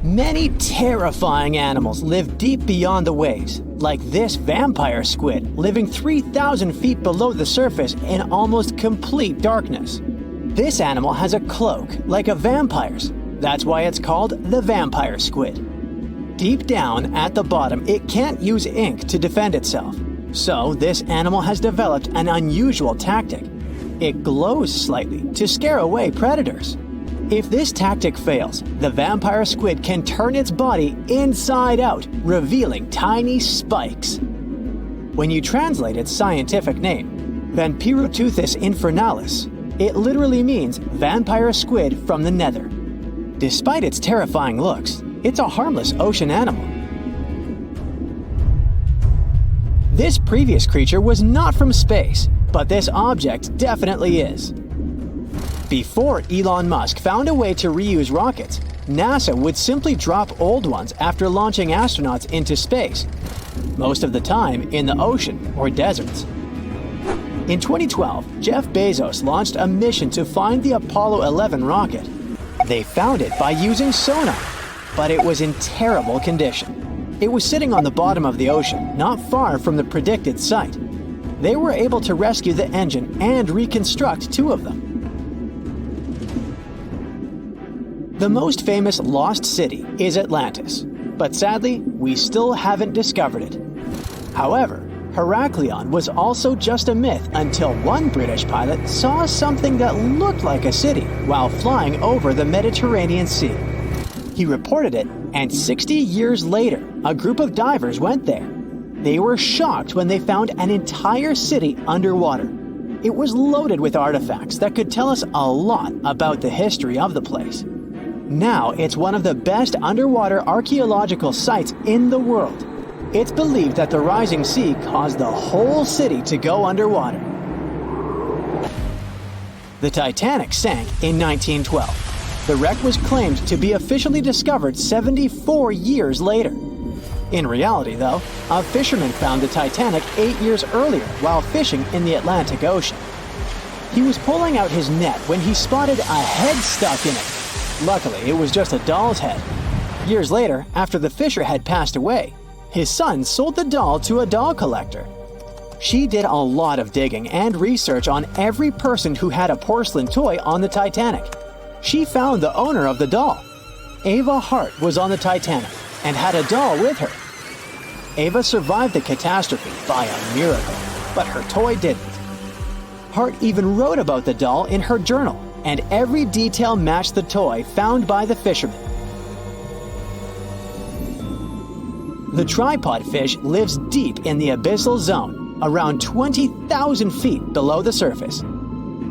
Many terrifying animals live deep beyond the waves, like this vampire squid living 3,000 feet below the surface in almost complete darkness. This animal has a cloak, like a vampire's. That's why it's called the vampire squid. Deep down at the bottom, it can't use ink to defend itself. So this animal has developed an unusual tactic. It glows slightly to scare away predators. If this tactic fails, the vampire squid can turn its body inside out, revealing tiny spikes. When you translate its scientific name, Vampiroteuthis infernalis, it literally means vampire squid from the nether. Despite its terrifying looks, it's a harmless ocean animal. This previous creature was not from space, but this object definitely is. Before Elon Musk found a way to reuse rockets, NASA would simply drop old ones after launching astronauts into space, most of the time in the ocean or deserts. In 2012, Jeff Bezos launched a mission to find the Apollo 11 rocket. They found it by using sonar, but it was in terrible condition. It was sitting on the bottom of the ocean, not far from the predicted site. They were able to rescue the engine and reconstruct 2 of them. The most famous lost city is Atlantis, but sadly, we still haven't discovered it. However, Heraklion was also just a myth until one British pilot saw something that looked like a city while flying over the Mediterranean Sea. He reported it, and 60 years later, a group of divers went there. They were shocked when they found an entire city underwater. It was loaded with artifacts that could tell us a lot about the history of the place. Now it's one of the best underwater archaeological sites in the world. It's believed that the rising sea caused the whole city to go underwater. The Titanic sank in 1912. The wreck was claimed to be officially discovered 74 years later. In reality, though, a fisherman found the Titanic 8 years earlier while fishing in the Atlantic Ocean. He was pulling out his net when he spotted a head stuck in it. Luckily, it was just a doll's head. Years later, after the fisher had passed away, his son sold the doll to a doll collector. She did a lot of digging and research on every person who had a porcelain toy on the Titanic. She found the owner of the doll. Ava Hart was on the Titanic and had a doll with her. Ava survived the catastrophe by a miracle, but her toy didn't. Hart even wrote about the doll in her journal, and every detail matched the toy found by the fisherman. The tripod fish lives deep in the abyssal zone, around 20,000 feet below the surface.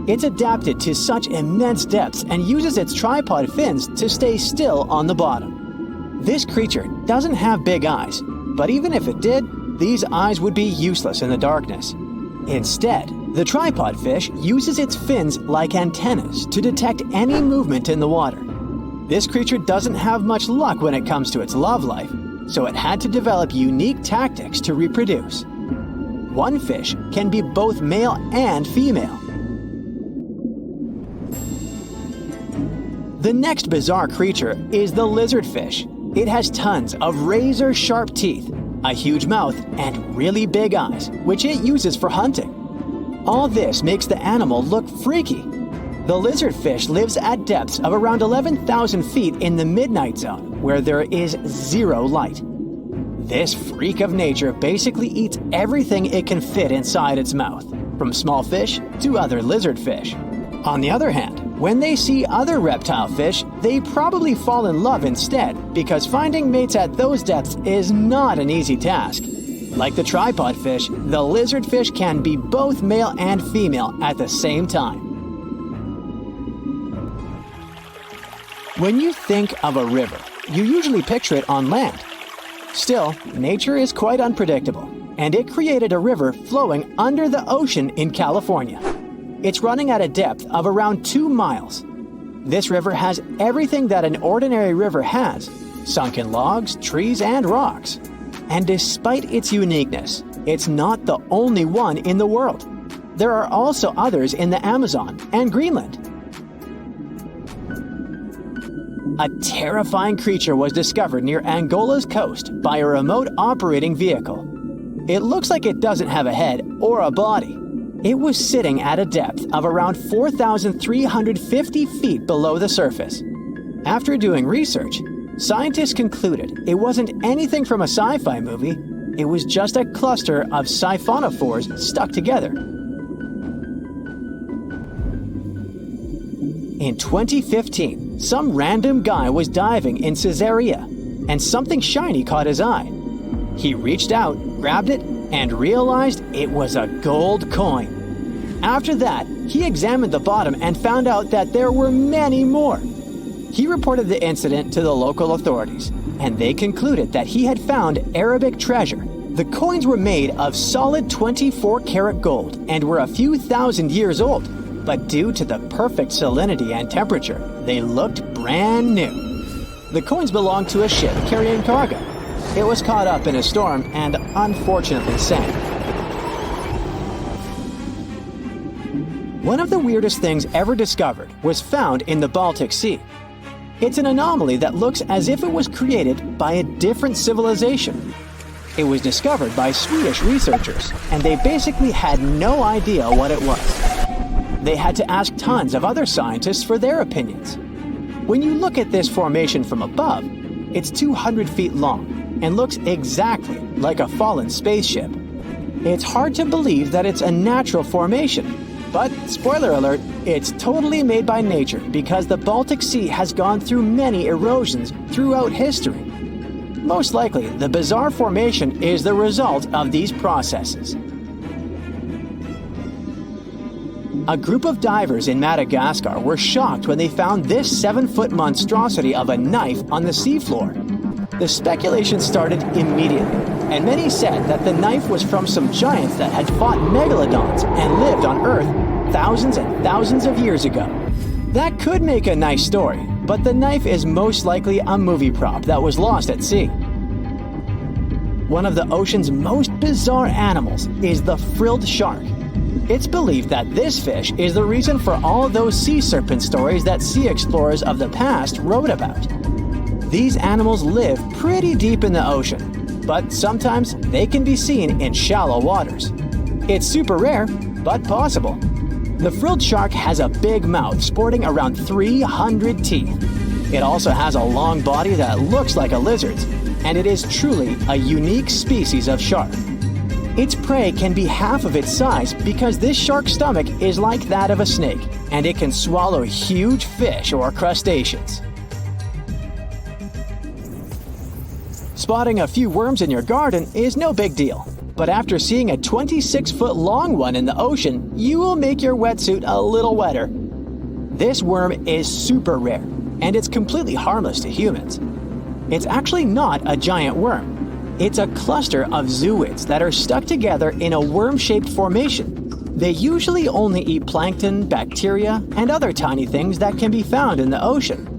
It's adapted to such immense depths and uses its tripod fins to stay still on the bottom. This creature doesn't have big eyes, but even if it did, these eyes would be useless in the darkness. Instead, the tripod fish uses its fins like antennas to detect any movement in the water. This creature doesn't have much luck when it comes to its love life, so it had to develop unique tactics to reproduce. One fish can be both male and female. The next bizarre creature is the lizardfish. It has tons of razor-sharp teeth, a huge mouth, and really big eyes, which it uses for hunting. All this makes the animal look freaky. The lizardfish lives at depths of around 11,000 feet in the midnight zone, where there is zero light. This freak of nature basically eats everything it can fit inside its mouth, from small fish to other lizardfish. On the other hand, when they see other reptile fish, they probably fall in love instead, because finding mates at those depths is not an easy task. Like the tripod fish, the lizardfish can be both male and female at the same time. When you think of a river, you usually picture it on land. Still, nature is quite unpredictable, and it created a river flowing under the ocean in California. It's running at a depth of around 2 miles. This river has everything that an ordinary river has: sunken logs, trees, and rocks. And despite its uniqueness, it's not the only one in the world. There are also others in the Amazon and Greenland. a terrifying creature was discovered near Angola's coast by a remote operating vehicle. It looks like it doesn't have a head or a body. It was sitting at a depth of around 4,350 feet below the surface. After doing research, scientists concluded it wasn't anything from a sci-fi movie, it was just a cluster of siphonophores stuck together. In 2015, some random guy was diving in Scarier, and something shiny caught his eye. He reached out, grabbed it, and realized it was a gold coin. After that, he examined the bottom and found out that there were many more. He reported the incident to the local authorities, and they concluded that he had found Arabic treasure. The coins were made of solid 24-karat gold and were a few thousand years old, but due to the perfect salinity and temperature, they looked brand new. The coins belonged to a ship carrying cargo. It was caught up in a storm and unfortunately sank. One of the weirdest things ever discovered was found in the Baltic Sea. It's an anomaly that looks as if it was created by a different civilization. It was discovered by Swedish researchers, and they basically had no idea what it was. They had to ask tons of other scientists for their opinions. When you look at this formation from above, it's 200 feet long and looks exactly like a fallen spaceship. It's hard to believe that it's a natural formation, but spoiler alert, it's totally made by nature because the Baltic Sea has gone through many erosions throughout history. Most likely, the bizarre formation is the result of these processes. A group of divers in Madagascar were shocked when they found this 7-foot monstrosity of a knife on the seafloor. The speculation started immediately, and many said that the knife was from some giants that had fought megalodons and lived on Earth thousands and thousands of years ago. That could make a nice story, but the knife is most likely a movie prop that was lost at sea. One of the ocean's most bizarre animals is the frilled shark. It's believed that this fish is the reason for all those sea serpent stories that sea explorers of the past wrote about. These animals live pretty deep in the ocean, but sometimes they can be seen in shallow waters. It's super rare, but possible. The frilled shark has a big mouth sporting around 300 teeth. It also has a long body that looks like a lizard's, and it is truly a unique species of shark. Its prey can be half of its size because this shark's stomach is like that of a snake, and it can swallow huge fish or crustaceans. Spotting a few worms in your garden is no big deal, but after seeing a 26-foot-long one in the ocean, you will make your wetsuit a little wetter. This worm is super rare, and it's completely harmless to humans. It's actually not a giant worm. It's a cluster of zooids that are stuck together in a worm-shaped formation. They usually only eat plankton, bacteria, and other tiny things that can be found in the ocean.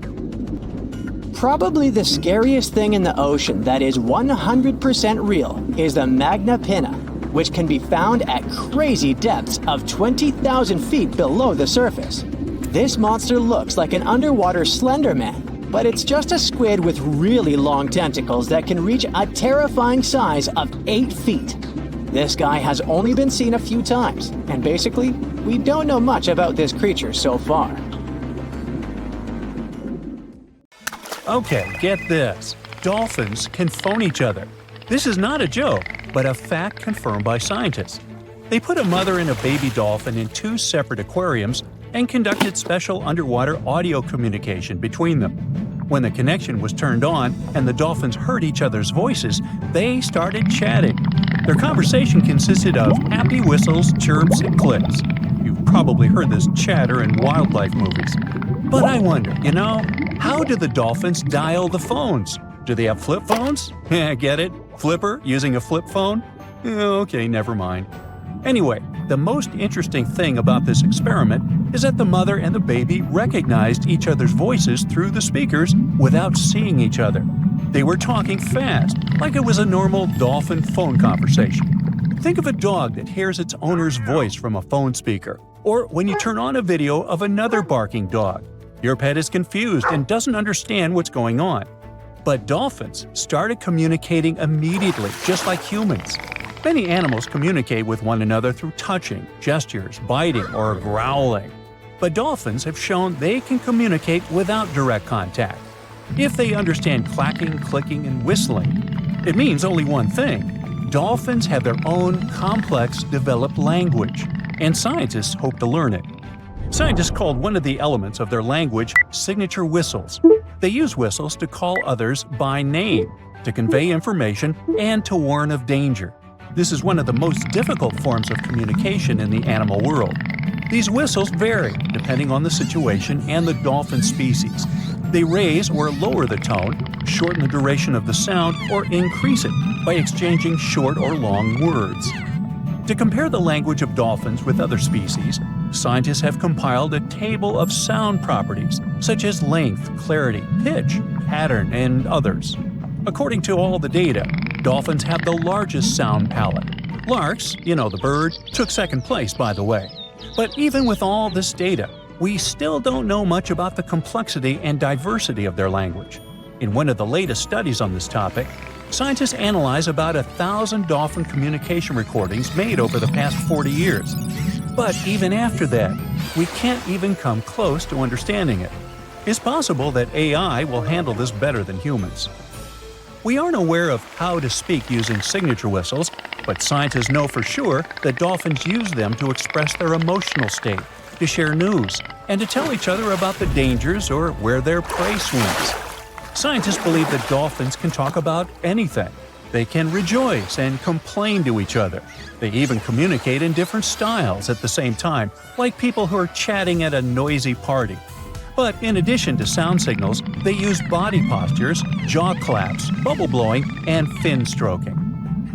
Probably the scariest thing in the ocean that is 100% real is the magna pinna, which can be found at crazy depths of 20,000 feet below the surface. This monster looks like an underwater Slender Man, but it's just a squid with really long tentacles that can reach a terrifying size of 8 feet. This guy has only been seen a few times, and basically, we don't know much about this creature so far. Okay, get this. Dolphins can phone each other. This is not a joke, but a fact confirmed by scientists. They put a mother and a baby dolphin in 2 separate aquariums and conducted special underwater audio communication between them. When the connection was turned on and the dolphins heard each other's voices, they started chatting. Their conversation consisted of happy whistles, chirps, and clicks. You've probably heard this chatter in wildlife movies. But I wonder, how do the dolphins dial the phones? Do they have flip phones? Get it? Flipper using a flip phone? Okay, never mind. Anyway, the most interesting thing about this experiment is that the mother and the baby recognized each other's voices through the speakers without seeing each other. They were talking fast, like it was a normal dolphin phone conversation. Think of a dog that hears its owner's voice from a phone speaker, or when you turn on a video of another barking dog. Your pet is confused and doesn't understand what's going on. But dolphins started communicating immediately, just like humans. Many animals communicate with one another through touching, gestures, biting, or growling. But dolphins have shown they can communicate without direct contact. If they understand clacking, clicking, and whistling, it means only one thing: dolphins have their own complex, developed language, and scientists hope to learn it. Scientists called one of the elements of their language signature whistles. They use whistles to call others by name, to convey information, and to warn of danger. This is one of the most difficult forms of communication in the animal world. These whistles vary depending on the situation and the dolphin species. They raise or lower the tone, shorten the duration of the sound, or increase it by exchanging short or long words. To compare the language of dolphins with other species, scientists have compiled a table of sound properties such as length, clarity, pitch, pattern, and others. According to all the data, dolphins have the largest sound palette. Larks, the bird, took second place, by the way. But even with all this data, we still don't know much about the complexity and diversity of their language. In one of the latest studies on this topic, scientists analyze about 1,000 dolphin communication recordings made over the past 40 years. But even after that, we can't even come close to understanding it. It's possible that AI will handle this better than humans. We aren't aware of how to speak using signature whistles, but scientists know for sure that dolphins use them to express their emotional state, to share news, and to tell each other about the dangers or where their prey swims. Scientists believe that dolphins can talk about anything. They can rejoice and complain to each other. They even communicate in different styles at the same time, like people who are chatting at a noisy party. But in addition to sound signals, they use body postures, jaw claps, bubble blowing, and fin stroking.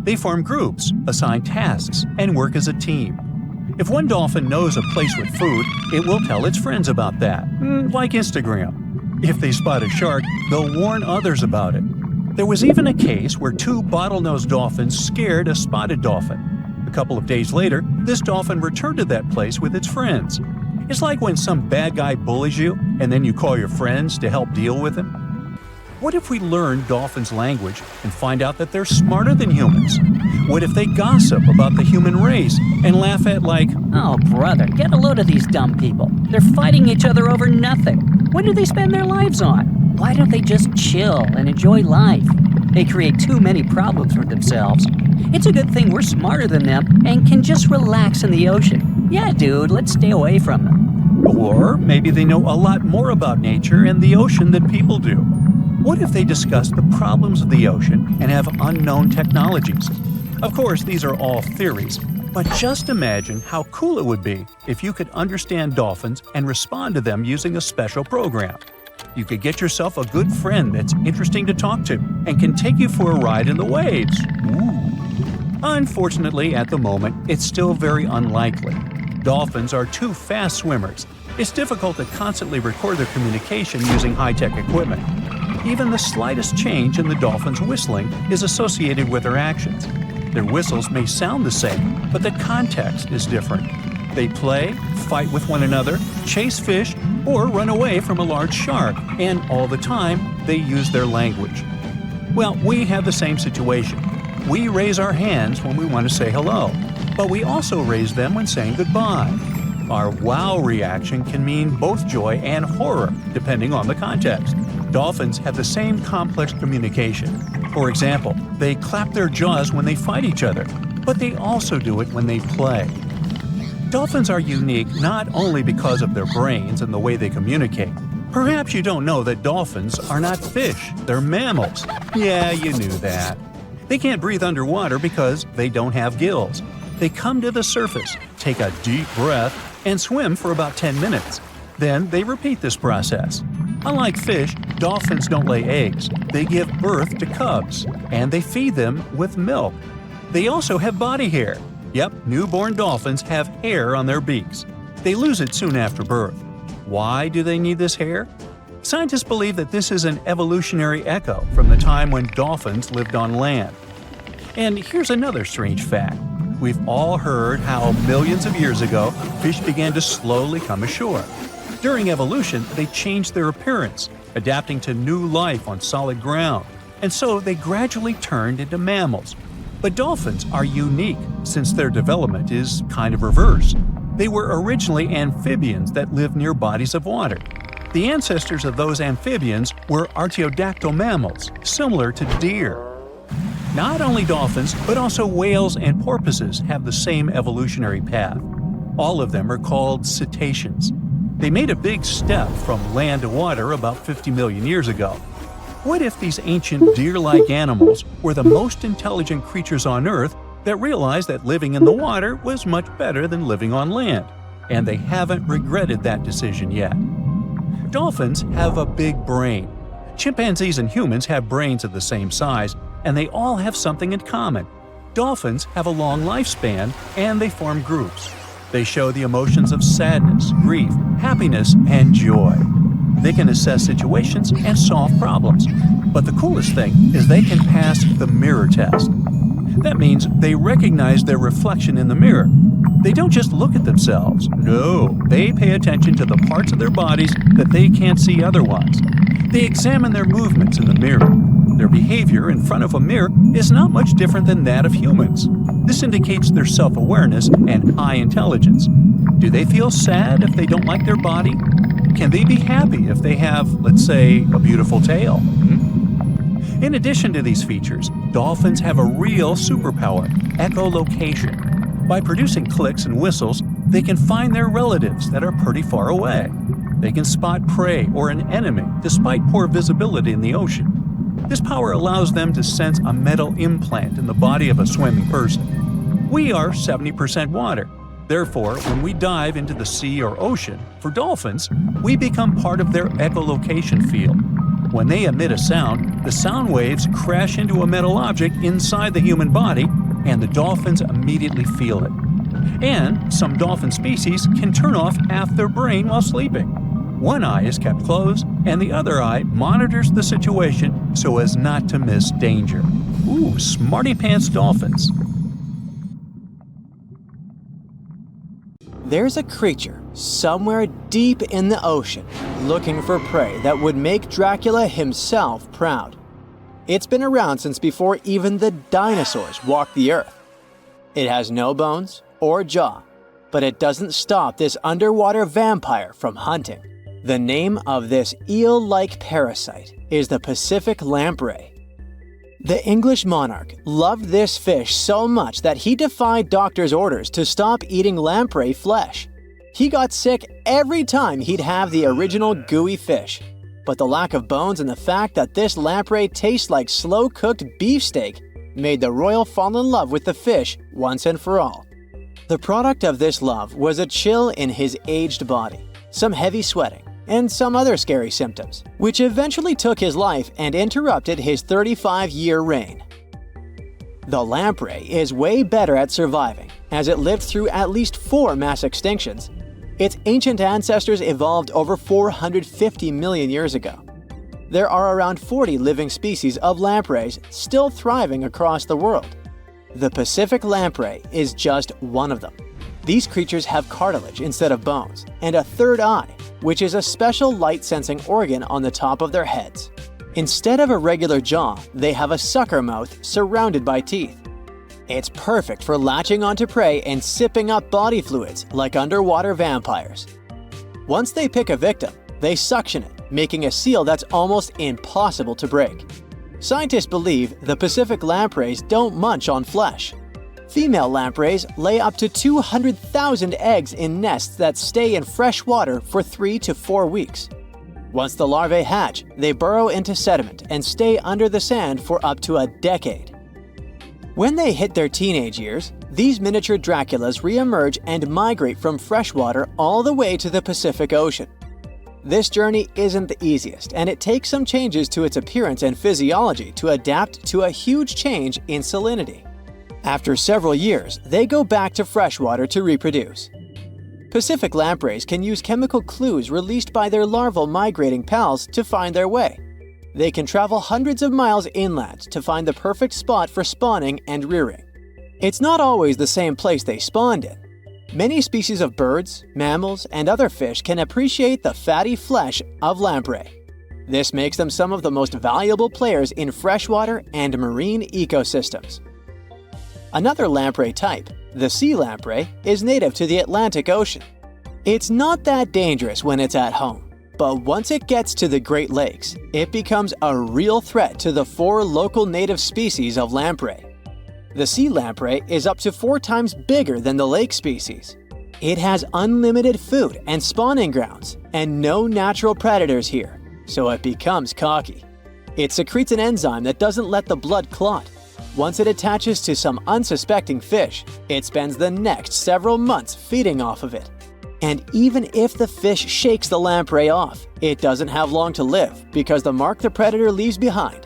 They form groups, assign tasks, and work as a team. If one dolphin knows a place with food, it will tell its friends about that, like Instagram. If they spot a shark, they'll warn others about it. There was even a case where two bottlenose dolphins scared a spotted dolphin. A couple of days later, this dolphin returned to that place with its friends. It's like when some bad guy bullies you, and then you call your friends to help deal with him. What if we learn dolphins' language and find out that they're smarter than humans? What if they gossip about the human race and laugh at "Oh, brother, get a load of these dumb people. They're fighting each other over nothing. What do they spend their lives on? Why don't they just chill and enjoy life? They create too many problems for themselves. It's a good thing we're smarter than them and can just relax in the ocean. Yeah, dude, let's stay away from them." Or maybe they know a lot more about nature and the ocean than people do. What if they discuss the problems of the ocean and have unknown technologies? Of course, these are all theories, but just imagine how cool it would be if you could understand dolphins and respond to them using a special program. You could get yourself a good friend that's interesting to talk to and can take you for a ride in the waves. Ooh. Unfortunately, at the moment, it's still very unlikely. Dolphins are too fast swimmers. It's difficult to constantly record their communication using high-tech equipment. Even the slightest change in the dolphin's whistling is associated with their actions. Their whistles may sound the same, but the context is different. They play, fight with one another, chase fish, or run away from a large shark, and all the time, they use their language. Well, we have the same situation. We raise our hands when we want to say hello, but we also raise them when saying goodbye. Our wow reaction can mean both joy and horror, depending on the context. Dolphins have the same complex communication. For example, they clap their jaws when they fight each other, but they also do it when they play. Dolphins are unique not only because of their brains and the way they communicate. Perhaps you don't know that dolphins are not fish, they're mammals. Yeah, you knew that. They can't breathe underwater because they don't have gills. They come to the surface, take a deep breath, and swim for about 10 minutes. Then they repeat this process. Unlike fish, dolphins don't lay eggs. They give birth to cubs, and they feed them with milk. They also have body hair. Yep, newborn dolphins have hair on their beaks. They lose it soon after birth. Why do they need this hair? Scientists believe that this is an evolutionary echo from the time when dolphins lived on land. And here's another strange fact. We've all heard how millions of years ago, fish began to slowly come ashore. During evolution, they changed their appearance, adapting to new life on solid ground, and so they gradually turned into mammals. But dolphins are unique since their development is kind of reversed. They were originally amphibians that lived near bodies of water. The ancestors of those amphibians were archaeodactyl mammals, similar to deer. Not only dolphins, but also whales and porpoises have the same evolutionary path. All of them are called cetaceans. They made a big step from land to water about 50 million years ago. What if these ancient deer-like animals were the most intelligent creatures on Earth that realized that living in the water was much better than living on land, and they haven't regretted that decision yet? Dolphins have a big brain. Chimpanzees and humans have brains of the same size, and they all have something in common. Dolphins have a long lifespan, and they form groups. They show the emotions of sadness, grief, happiness, and joy. They can assess situations and solve problems. But the coolest thing is they can pass the mirror test. That means they recognize their reflection in the mirror. They don't just look at themselves. No, they pay attention to the parts of their bodies that they can't see otherwise. They examine their movements in the mirror. Their behavior in front of a mirror is not much different than that of humans. This indicates their self-awareness and high intelligence. Do they feel sad if they don't like their body? Can they be happy if they have, let's say, a beautiful tail? In addition to these features, dolphins have a real superpower: echolocation. By producing clicks and whistles, they can find their relatives that are pretty far away. They can spot prey or an enemy despite poor visibility in the ocean. This power allows them to sense a metal implant in the body of a swimming person. We are 70% water. Therefore, when we dive into the sea or ocean, for dolphins, we become part of their echolocation field. When they emit a sound, the sound waves crash into a metal object inside the human body, and the dolphins immediately feel it. And some dolphin species can turn off half their brain while sleeping. One eye is kept closed, and the other eye monitors the situation so as not to miss danger. Ooh, smarty pants dolphins. There's a creature somewhere deep in the ocean looking for prey that would make Dracula himself proud. It's been around since before even the dinosaurs walked the earth. It has no bones or jaw, but it doesn't stop this underwater vampire from hunting. The name of this eel-like parasite is the Pacific lamprey. The English monarch loved this fish so much that he defied doctors' orders to stop eating lamprey flesh. He got sick every time he'd have the original gooey fish. But the lack of bones and the fact that this lamprey tastes like slow-cooked beefsteak made the royal fall in love with the fish once and for all. The product of this love was a chill in his aged body, some heavy sweating, and some other scary symptoms, which eventually took his life and interrupted his 35-year reign. The lamprey is way better at surviving, as it lived through at least 4 mass extinctions. Its ancient ancestors evolved over 450 million years ago. There are around 40 living species of lampreys still thriving across the world. The Pacific lamprey is just one of them. These creatures have cartilage instead of bones, and a third eye, which is a special light-sensing organ on the top of their heads. Instead of a regular jaw, they have a sucker mouth surrounded by teeth. It's perfect for latching onto prey and sipping up body fluids like underwater vampires. Once they pick a victim, they suction it, making a seal that's almost impossible to break. Scientists believe the Pacific lampreys don't munch on flesh. Female lampreys lay up to 200,000 eggs in nests that stay in fresh water for 3 to 4 weeks. Once the larvae hatch, they burrow into sediment and stay under the sand for up to a decade. When they hit their teenage years, these miniature Draculas re-emerge and migrate from freshwater all the way to the Pacific Ocean. This journey isn't the easiest, and it takes some changes to its appearance and physiology to adapt to a huge change in salinity. After several years, they go back to freshwater to reproduce. Pacific lampreys can use chemical clues released by their larval migrating pals to find their way. They can travel hundreds of miles inland to find the perfect spot for spawning and rearing. It's not always the same place they spawned in. Many species of birds, mammals, and other fish can appreciate the fatty flesh of lamprey. This makes them some of the most valuable players in freshwater and marine ecosystems. Another lamprey type, the sea lamprey, is native to the Atlantic Ocean. It's not that dangerous when it's at home, but once it gets to the Great Lakes, it becomes a real threat to the 4 local native species of lamprey. The sea lamprey is up to 4 times bigger than the lake species. It has unlimited food and spawning grounds, and no natural predators here, so it becomes cocky. It secretes an enzyme that doesn't let the blood clot. Once it attaches to some unsuspecting fish, it spends the next several months feeding off of it. And even if the fish shakes the lamprey off, it doesn't have long to live because the mark the predator leaves behind.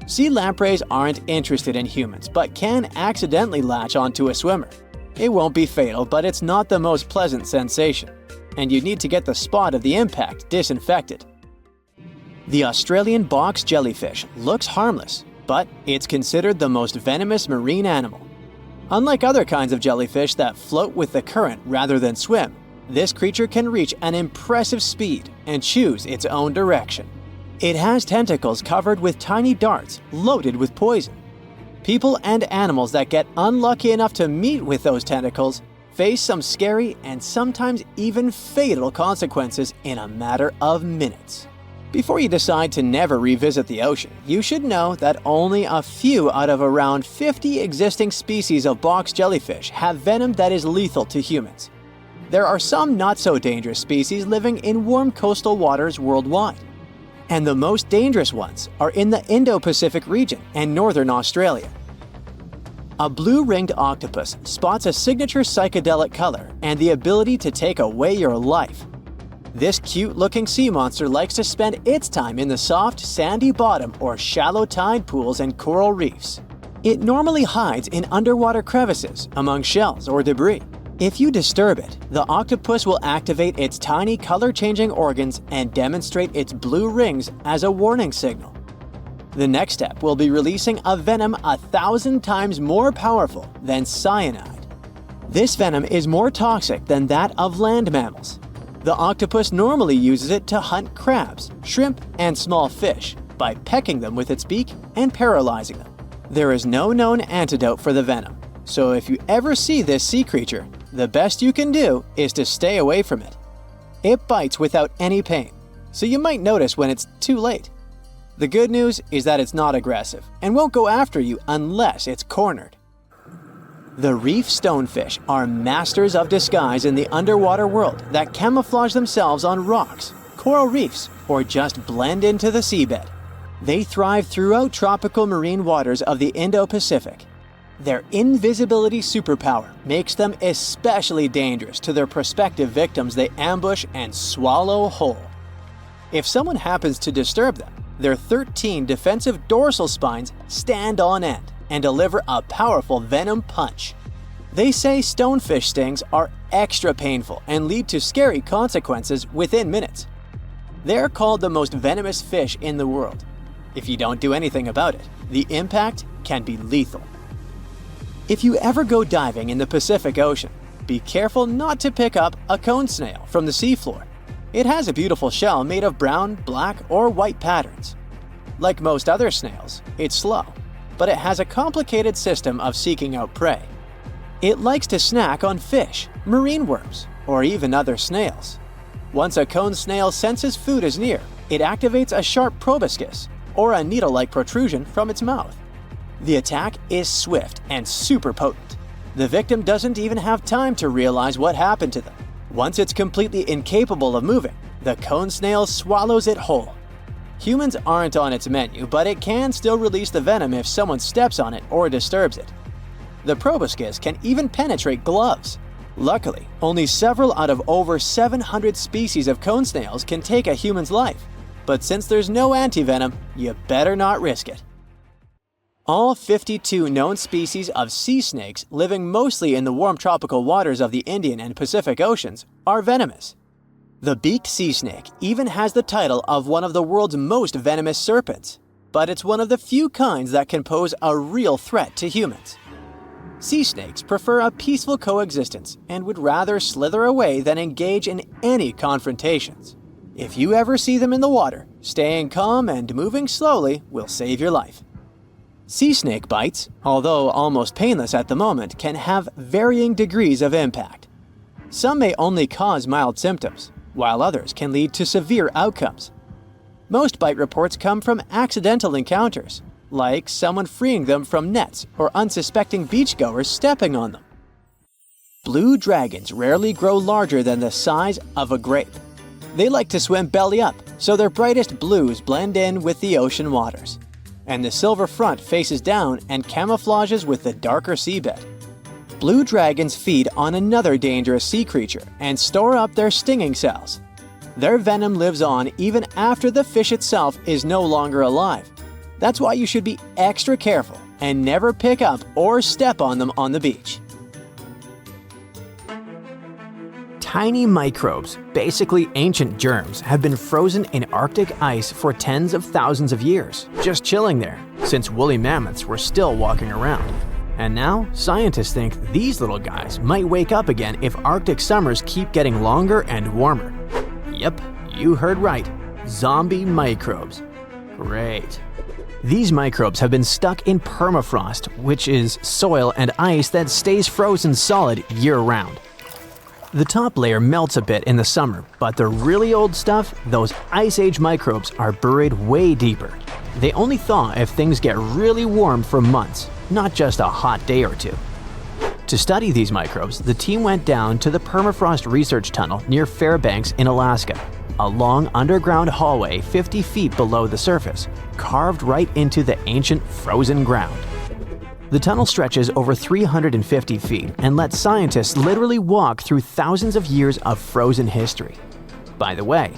Sea lampreys aren't interested in humans, but can accidentally latch onto a swimmer. It won't be fatal, but it's not the most pleasant sensation, and you need to get the spot of the impact disinfected. The Australian box jellyfish looks harmless, but it's considered the most venomous marine animal. Unlike other kinds of jellyfish that float with the current rather than swim, this creature can reach an impressive speed and choose its own direction. It has tentacles covered with tiny darts loaded with poison. People and animals that get unlucky enough to meet with those tentacles face some scary and sometimes even fatal consequences in a matter of minutes. Before you decide to never revisit the ocean, you should know that only a few out of around 50 existing species of box jellyfish have venom that is lethal to humans. There are some not-so-dangerous species living in warm coastal waters worldwide. And the most dangerous ones are in the Indo-Pacific region and northern Australia. A blue-ringed octopus spots a signature psychedelic color and the ability to take away your life. This cute-looking sea monster likes to spend its time in the soft, sandy bottom or shallow tide pools and coral reefs. It normally hides in underwater crevices, among shells or debris. If you disturb it, the octopus will activate its tiny color-changing organs and demonstrate its blue rings as a warning signal. The next step will be releasing a venom 1,000 times more powerful than cyanide. This venom is more toxic than that of land mammals. The octopus normally uses it to hunt crabs, shrimp, and small fish by pecking them with its beak and paralyzing them. There is no known antidote for the venom, so if you ever see this sea creature, the best you can do is to stay away from it. It bites without any pain, so you might notice when it's too late. The good news is that it's not aggressive and won't go after you unless it's cornered. The reef stonefish are masters of disguise in the underwater world that camouflage themselves on rocks, coral reefs, or just blend into the seabed. They thrive throughout tropical marine waters of the Indo-Pacific. Their invisibility superpower makes them especially dangerous to their prospective victims they ambush and swallow whole. If someone happens to disturb them, their 13 defensive dorsal spines stand on end and deliver a powerful venom punch. They say stonefish stings are extra painful and lead to scary consequences within minutes. They're called the most venomous fish in the world. If you don't do anything about it, the impact can be lethal. If you ever go diving in the Pacific Ocean, be careful not to pick up a cone snail from the seafloor. It has a beautiful shell made of brown, black, or white patterns. Like most other snails, it's slow, but it has a complicated system of seeking out prey. It likes to snack on fish, marine worms, or even other snails. Once a cone snail senses food is near, it activates a sharp proboscis, or a needle-like protrusion from its mouth. The attack is swift and super potent. The victim doesn't even have time to realize what happened to them. Once it's completely incapable of moving, the cone snail swallows it whole. Humans aren't on its menu, but it can still release the venom if someone steps on it or disturbs it. The proboscis can even penetrate gloves. Luckily, only several out of over 700 species of cone snails can take a human's life. But since there's no antivenom, you better not risk it. All 52 known species of sea snakes living mostly in the warm tropical waters of the Indian and Pacific Oceans are venomous. The beaked sea snake even has the title of one of the world's most venomous serpents, but it's one of the few kinds that can pose a real threat to humans. Sea snakes prefer a peaceful coexistence and would rather slither away than engage in any confrontations. If you ever see them in the water, staying calm and moving slowly will save your life. Sea snake bites, although almost painless at the moment, can have varying degrees of impact. Some may only cause mild symptoms, while others can lead to severe outcomes. Most bite reports come from accidental encounters, like someone freeing them from nets or unsuspecting beachgoers stepping on them. Blue dragons rarely grow larger than the size of a grape. They like to swim belly up, so their brightest blues blend in with the ocean waters. And the silver front faces down and camouflages with the darker seabed. Blue dragons feed on another dangerous sea creature and store up their stinging cells. Their venom lives on even after the fish itself is no longer alive. That's why you should be extra careful and never pick up or step on them on the beach. Tiny microbes, basically ancient germs, have been frozen in Arctic ice for tens of thousands of years, just chilling there, since woolly mammoths were still walking around. And now, scientists think these little guys might wake up again if Arctic summers keep getting longer and warmer. Yep, you heard right. Zombie microbes. Great. These microbes have been stuck in permafrost, which is soil and ice that stays frozen solid year-round. The top layer melts a bit in the summer, but the really old stuff, those Ice Age microbes, are buried way deeper. They only thaw if things get really warm for months, not just a hot day or two. To study these microbes, the team went down to the Permafrost Research Tunnel near Fairbanks in Alaska, a long underground hallway 50 feet below the surface, carved right into the ancient frozen ground. The tunnel stretches over 350 feet and lets scientists literally walk through thousands of years of frozen history. By the way,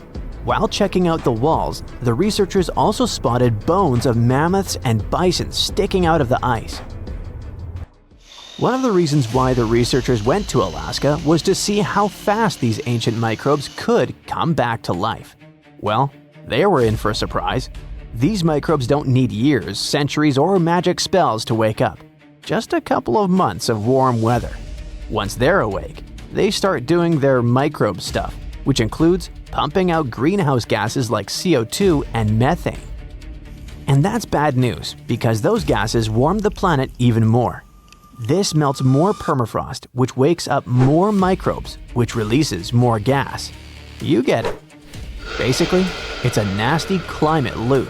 while checking out the walls, the researchers also spotted bones of mammoths and bison sticking out of the ice. One of the reasons why the researchers went to Alaska was to see how fast these ancient microbes could come back to life. Well, they were in for a surprise. These microbes don't need years, centuries, or magic spells to wake up. Just a couple of months of warm weather. Once they're awake, they start doing their microbe stuff, which includes pumping out greenhouse gases like CO2 and methane. And that's bad news, because those gases warm the planet even more. This melts more permafrost, which wakes up more microbes, which releases more gas. You get it. Basically, it's a nasty climate loop.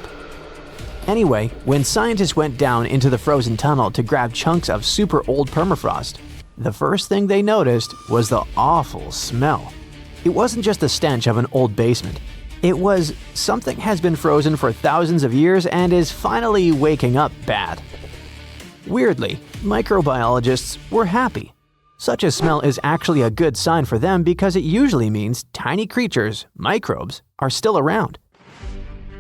Anyway, when scientists went down into the frozen tunnel to grab chunks of super old permafrost, the first thing they noticed was the awful smell. It wasn't just the stench of an old basement. It was something has been frozen for thousands of years and is finally waking up bad. Weirdly, microbiologists were happy. Such a smell is actually a good sign for them because it usually means tiny creatures, microbes, are still around.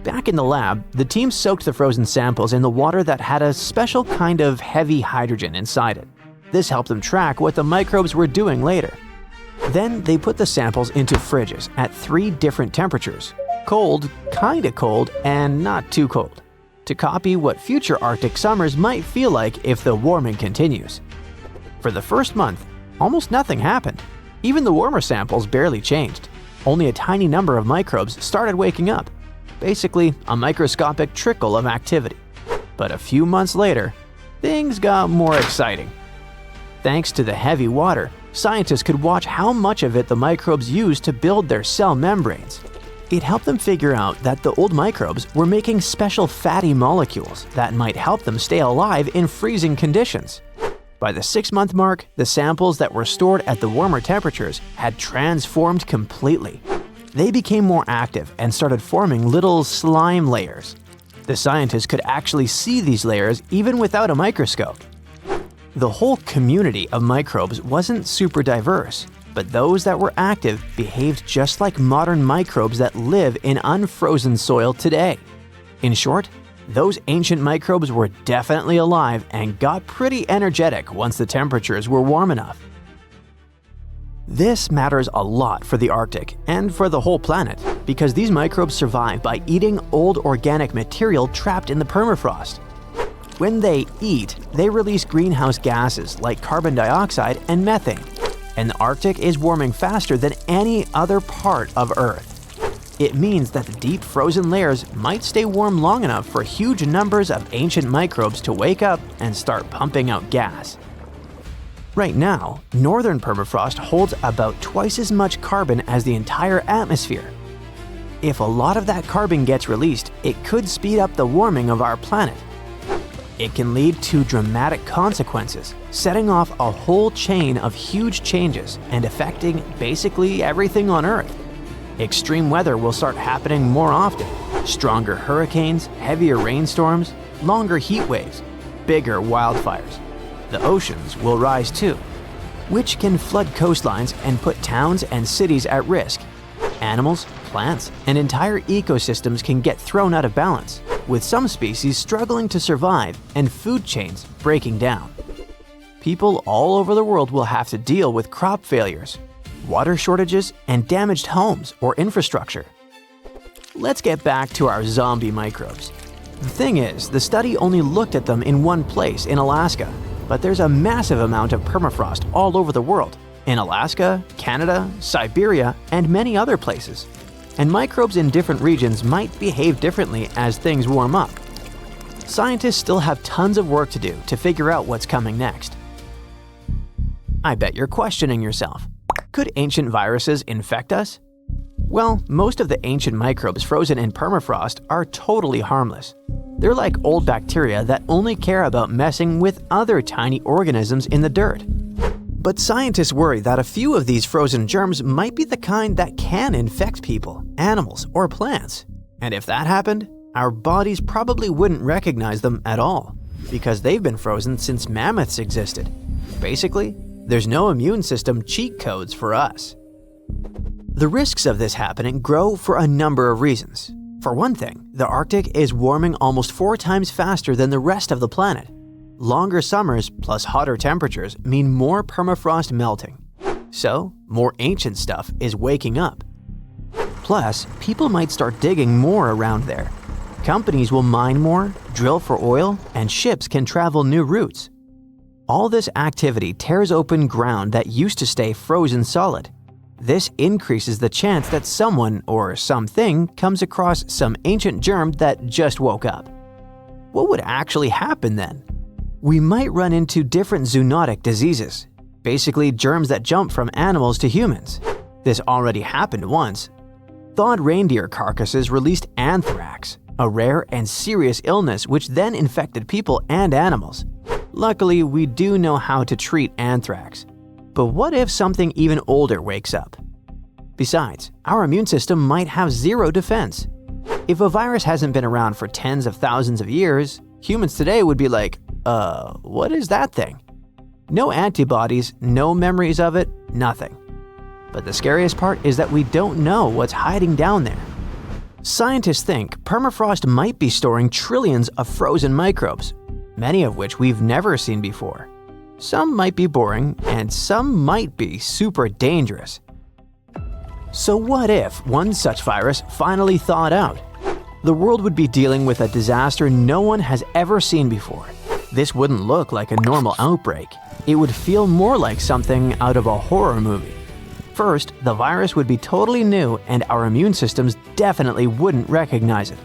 Back in the lab, the team soaked the frozen samples in the water that had a special kind of heavy hydrogen inside it. This helped them track what the microbes were doing later. Then they put the samples into fridges at 3 different temperatures: cold, kinda cold, and not too cold, to copy what future Arctic summers might feel like if the warming continues. For the first month, almost nothing happened. Even the warmer samples barely changed. Only a tiny number of microbes started waking up. Basically, a microscopic trickle of activity. But a few months later, things got more exciting. Thanks to the heavy water, scientists could watch how much of it the microbes used to build their cell membranes. It helped them figure out that the old microbes were making special fatty molecules that might help them stay alive in freezing conditions. By the 6-month mark, the samples that were stored at the warmer temperatures had transformed completely. They became more active and started forming little slime layers. The scientists could actually see these layers even without a microscope. The whole community of microbes wasn't super diverse, but those that were active behaved just like modern microbes that live in unfrozen soil today. In short, those ancient microbes were definitely alive and got pretty energetic once the temperatures were warm enough. This matters a lot for the Arctic and for the whole planet, because these microbes survive by eating old organic material trapped in the permafrost. When they eat, they release greenhouse gases like carbon dioxide and methane, and the Arctic is warming faster than any other part of Earth. It means that the deep frozen layers might stay warm long enough for huge numbers of ancient microbes to wake up and start pumping out gas. Right now, northern permafrost holds about twice as much carbon as the entire atmosphere. If a lot of that carbon gets released, it could speed up the warming of our planet. It can lead to dramatic consequences, setting off a whole chain of huge changes and affecting basically everything on Earth. Extreme weather will start happening more often. Stronger hurricanes, heavier rainstorms, longer heat waves, bigger wildfires. The oceans will rise too, which can flood coastlines and put towns and cities at risk. Animals, plants, and entire ecosystems can get thrown out of balance, with some species struggling to survive and food chains breaking down. People all over the world will have to deal with crop failures, water shortages, and damaged homes or infrastructure. Let's get back to our zombie microbes. The thing is, the study only looked at them in one place in Alaska, but there's a massive amount of permafrost all over the world, in Alaska, Canada, Siberia, and many other places. And microbes in different regions might behave differently as things warm up. Scientists still have tons of work to do to figure out what's coming next. I bet you're questioning yourself. Could ancient viruses infect us? Well, most of the ancient microbes frozen in permafrost are totally harmless. They're like old bacteria that only care about messing with other tiny organisms in the dirt. But scientists worry that a few of these frozen germs might be the kind that can infect people, animals, or plants. And if that happened, our bodies probably wouldn't recognize them at all, because they've been frozen since mammoths existed. Basically, there's no immune system cheat codes for us. The risks of this happening grow for a number of reasons. For one thing, the Arctic is warming almost 4 times faster than the rest of the planet. Longer summers plus hotter temperatures mean more permafrost melting. So, more ancient stuff is waking up. Plus, people might start digging more around there. Companies will mine more, drill for oil, and ships can travel new routes. All this activity tears open ground that used to stay frozen solid. This increases the chance that someone or something comes across some ancient germ that just woke up. What would actually happen then? We might run into different zoonotic diseases, basically germs that jump from animals to humans. This already happened once. Thawed reindeer carcasses released anthrax, a rare and serious illness which then infected people and animals. Luckily, we do know how to treat anthrax. But what if something even older wakes up? Besides, our immune system might have zero defense. If a virus hasn't been around for tens of thousands of years, humans today would be like, what is that thing? No antibodies, no memories of it, nothing. But the scariest part is that we don't know what's hiding down there. Scientists think permafrost might be storing trillions of frozen microbes, many of which we've never seen before. Some might be boring, and some might be super dangerous. So what if one such virus finally thawed out? The world would be dealing with a disaster no one has ever seen before. This wouldn't look like a normal outbreak. It would feel more like something out of a horror movie. First, the virus would be totally new and our immune systems definitely wouldn't recognize it.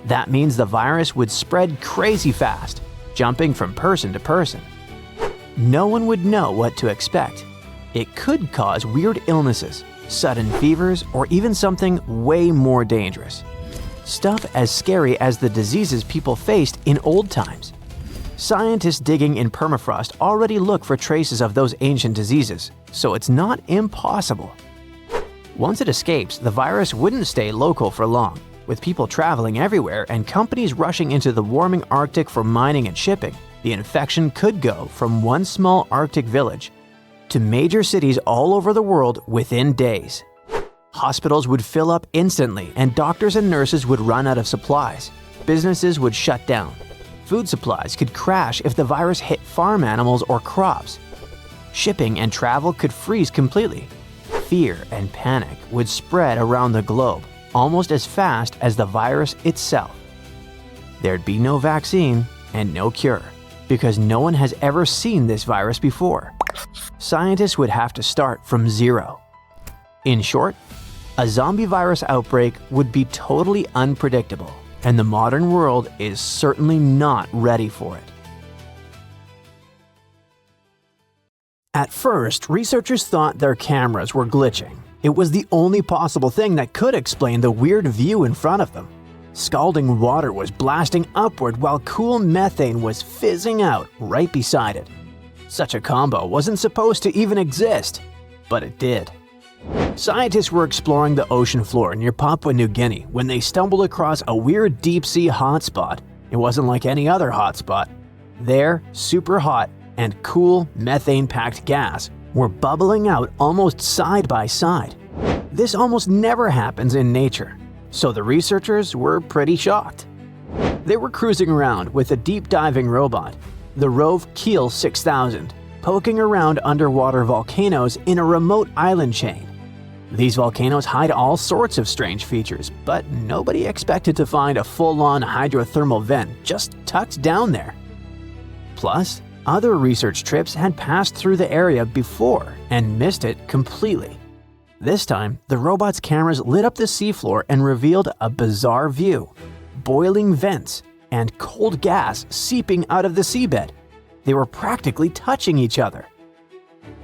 That means the virus would spread crazy fast, jumping from person to person. No one would know what to expect. It could cause weird illnesses, sudden fevers, or even something way more dangerous. Stuff as scary as the diseases people faced in old times. Scientists digging in permafrost already look for traces of those ancient diseases, so it's not impossible. Once it escapes, the virus wouldn't stay local for long. With people traveling everywhere and companies rushing into the warming Arctic for mining and shipping, the infection could go from one small Arctic village to major cities all over the world within days. Hospitals would fill up instantly and doctors and nurses would run out of supplies. Businesses would shut down. Food supplies could crash if the virus hit farm animals or crops. Shipping and travel could freeze completely. Fear and panic would spread around the globe almost as fast as the virus itself. There'd be no vaccine, and no cure, because no one has ever seen this virus before. Scientists would have to start from zero. In short, a zombie virus outbreak would be totally unpredictable, and the modern world is certainly not ready for it. At first, researchers thought their cameras were glitching. It was the only possible thing that could explain the weird view in front of them. Scalding water was blasting upward while cool methane was fizzing out right beside it. Such a combo wasn't supposed to even exist, but it did. Scientists were exploring the ocean floor near Papua New Guinea when they stumbled across a weird deep-sea hotspot. It wasn't like any other hotspot. There, super hot and cool methane-packed gas were bubbling out almost side by side. This almost never happens in nature, so the researchers were pretty shocked. They were cruising around with a deep-diving robot, the Rove Keel 6000, poking around underwater volcanoes in a remote island chain. These volcanoes hide all sorts of strange features, but nobody expected to find a full-on hydrothermal vent just tucked down there. Plus, other research trips had passed through the area before and missed it completely. This time, the robot's cameras lit up the seafloor and revealed a bizarre view: boiling vents and cold gas seeping out of the seabed. They were practically touching each other.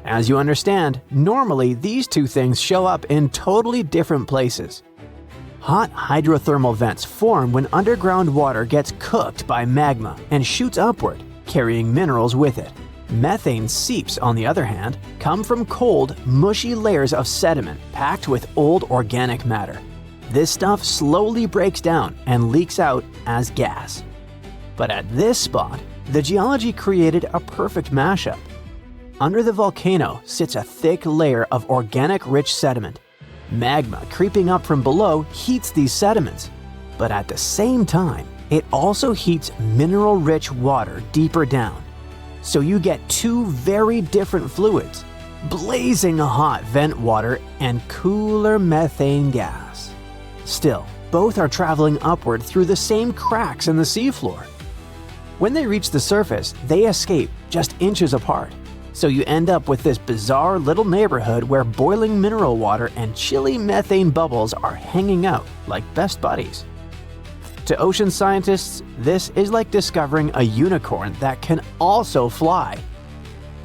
As you understand, normally these two things show up in totally different places. Hot hydrothermal vents form when underground water gets cooked by magma and shoots upward, carrying minerals with it. Methane seeps, on the other hand, come from cold, mushy layers of sediment packed with old organic matter. This stuff slowly breaks down and leaks out as gas. But at this spot, the geology created a perfect mashup. Under the volcano sits a thick layer of organic-rich sediment. Magma creeping up from below heats these sediments, but at the same time, it also heats mineral-rich water deeper down. So you get two very different fluids, blazing hot vent water and cooler methane gas. Still, both are traveling upward through the same cracks in the seafloor. When they reach the surface, they escape just inches apart. So you end up with this bizarre little neighborhood where boiling mineral water and chilly methane bubbles are hanging out like best buddies. To ocean scientists, this is like discovering a unicorn that can also fly.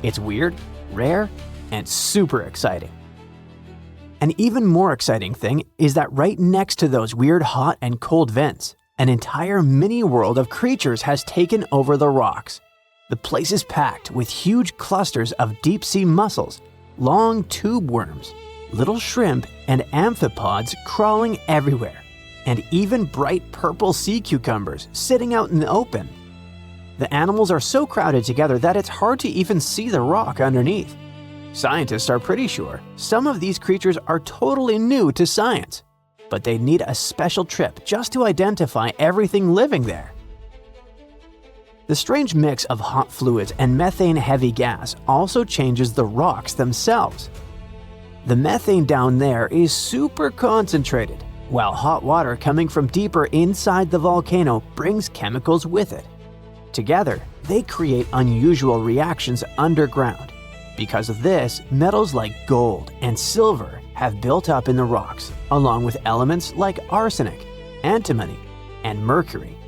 It's weird, rare, and super exciting. An even more exciting thing is that right next to those weird hot and cold vents, an entire mini-world of creatures has taken over the rocks. The place is packed with huge clusters of deep-sea mussels, long tube worms, little shrimp, and amphipods crawling everywhere, and even bright purple sea cucumbers sitting out in the open. The animals are so crowded together that it's hard to even see the rock underneath. Scientists are pretty sure some of these creatures are totally new to science, but they need a special trip just to identify everything living there. The strange mix of hot fluids and methane-heavy gas also changes the rocks themselves. The methane down there is super concentrated, while hot water coming from deeper inside the volcano brings chemicals with it. Together, they create unusual reactions underground. Because of this, metals like gold and silver have built up in the rocks, along with elements like arsenic, antimony, and mercury.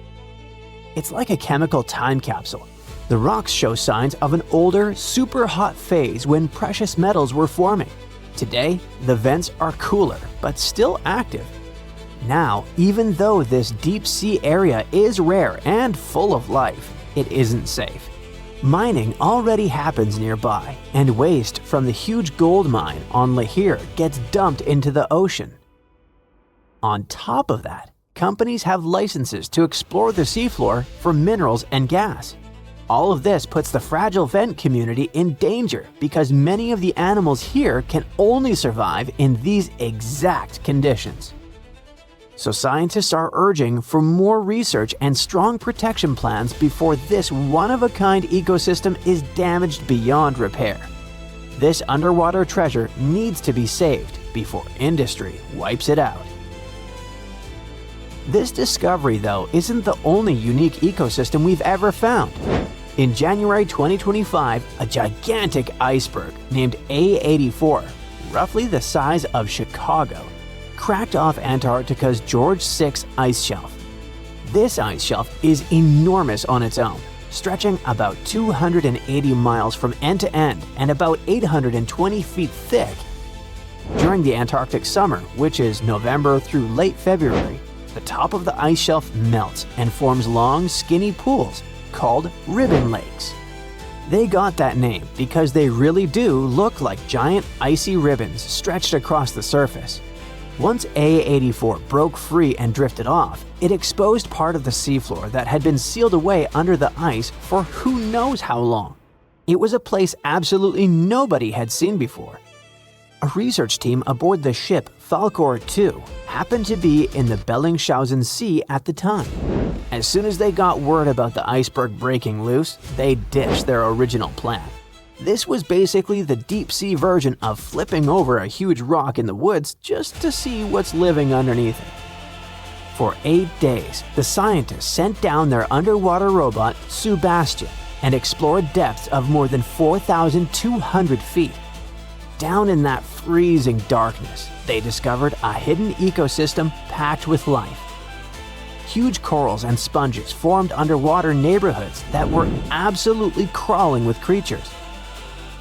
It's like a chemical time capsule. The rocks show signs of an older, super hot phase when precious metals were forming. Today, the vents are cooler, but still active. Now, even though this deep sea area is rare and full of life, it isn't safe. Mining already happens nearby, and waste from the huge gold mine on Lahir gets dumped into the ocean. On top of that, companies have licenses to explore the seafloor for minerals and gas. All of this puts the fragile vent community in danger because many of the animals here can only survive in these exact conditions. So scientists are urging for more research and strong protection plans before this one-of-a-kind ecosystem is damaged beyond repair. This underwater treasure needs to be saved before industry wipes it out. This discovery, though, isn't the only unique ecosystem we've ever found. In January 2025, a gigantic iceberg named A84, roughly the size of Chicago, cracked off Antarctica's George VI ice shelf. This ice shelf is enormous on its own, stretching about 280 miles from end to end and about 820 feet thick. During the Antarctic summer, which is November through late February, the top of the ice shelf melts and forms long, skinny pools called ribbon lakes. They got that name because they really do look like giant icy ribbons stretched across the surface. Once A84 broke free and drifted off, it exposed part of the seafloor that had been sealed away under the ice for who knows how long. It was a place absolutely nobody had seen before. A research team aboard the ship Falkor 2 happened to be in the Bellingshausen Sea at the time. As soon as they got word about the iceberg breaking loose, they ditched their original plan. This was basically the deep-sea version of flipping over a huge rock in the woods just to see what's living underneath it. For 8 days, the scientists sent down their underwater robot, Sebastian, and explored depths of more than 4,200 feet. Down in that freezing darkness, they discovered a hidden ecosystem packed with life. Huge corals and sponges formed underwater neighborhoods that were absolutely crawling with creatures.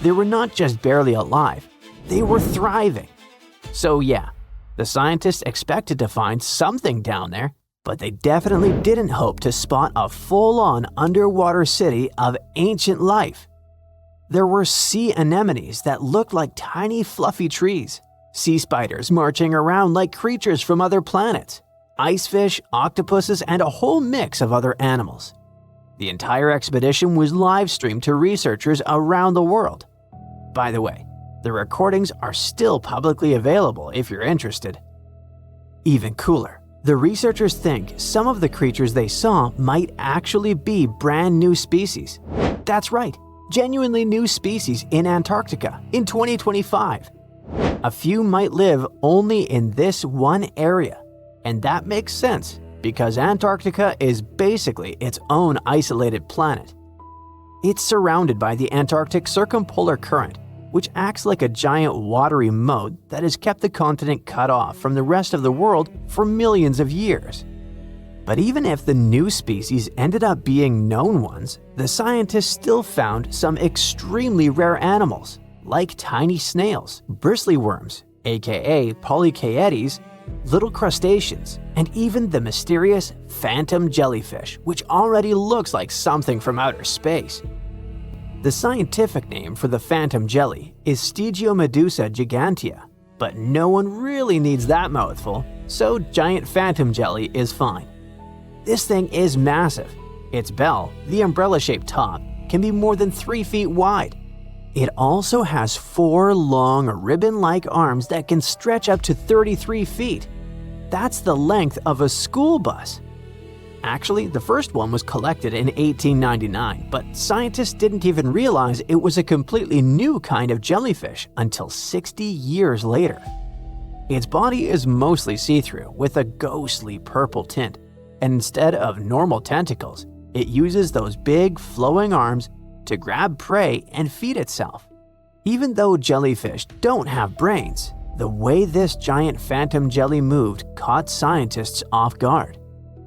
They were not just barely alive, they were thriving. So yeah, the scientists expected to find something down there, but they definitely didn't hope to spot a full-on underwater city of ancient life. There were sea anemones that looked like tiny fluffy trees, sea spiders marching around like creatures from other planets, ice fish, octopuses, and a whole mix of other animals. The entire expedition was live-streamed to researchers around the world. By the way, the recordings are still publicly available if you're interested. Even cooler, the researchers think some of the creatures they saw might actually be brand new species. That's right, genuinely new species in Antarctica in 2025. A few might live only in this one area, and that makes sense because Antarctica is basically its own isolated planet. It's surrounded by the Antarctic Circumpolar Current, which acts like a giant watery moat that has kept the continent cut off from the rest of the world for millions of years. But even if the new species ended up being known ones, the scientists still found some extremely rare animals, like tiny snails, bristly worms, aka polychaetes, little crustaceans, and even the mysterious phantom jellyfish, which already looks like something from outer space. The scientific name for the phantom jelly is Stygiomedusa gigantea, but no one really needs that mouthful, so giant phantom jelly is fine. This thing is massive. Its bell, the umbrella-shaped top, can be more than 3 feet wide. It also has 4 long ribbon-like arms that can stretch up to 33 feet. That's the length of a school bus. Actually, the first one was collected in 1899, but scientists didn't even realize it was a completely new kind of jellyfish until 60 years later. Its body is mostly see-through with a ghostly purple tint, and instead of normal tentacles, it uses those big flowing arms to grab prey and feed itself. Even though jellyfish don't have brains, the way this giant phantom jelly moved caught scientists off guard.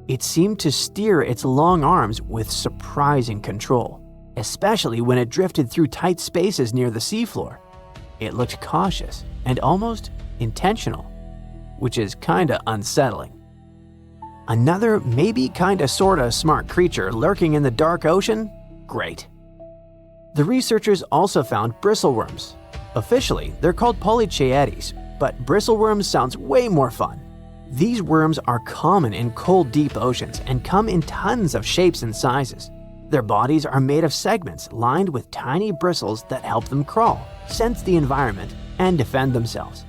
It seemed to steer its long arms with surprising control, especially when it drifted through tight spaces near the seafloor. It looked cautious and almost intentional, which is kinda unsettling. Another maybe kinda sorta smart creature lurking in the dark ocean? Great. The researchers also found bristleworms. Officially, they're called polychaetes, but bristleworms sounds way more fun. These worms are common in cold, deep oceans and come in tons of shapes and sizes. Their bodies are made of segments lined with tiny bristles that help them crawl, sense the environment, and defend themselves.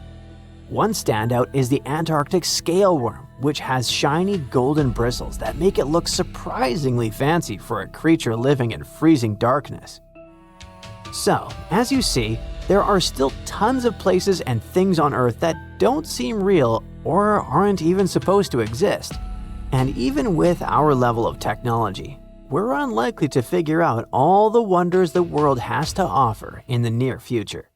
One standout is the Antarctic scale worm, which has shiny golden bristles that make it look surprisingly fancy for a creature living in freezing darkness. So, as you see, there are still tons of places and things on Earth that don't seem real or aren't even supposed to exist. And even with our level of technology, we're unlikely to figure out all the wonders the world has to offer in the near future.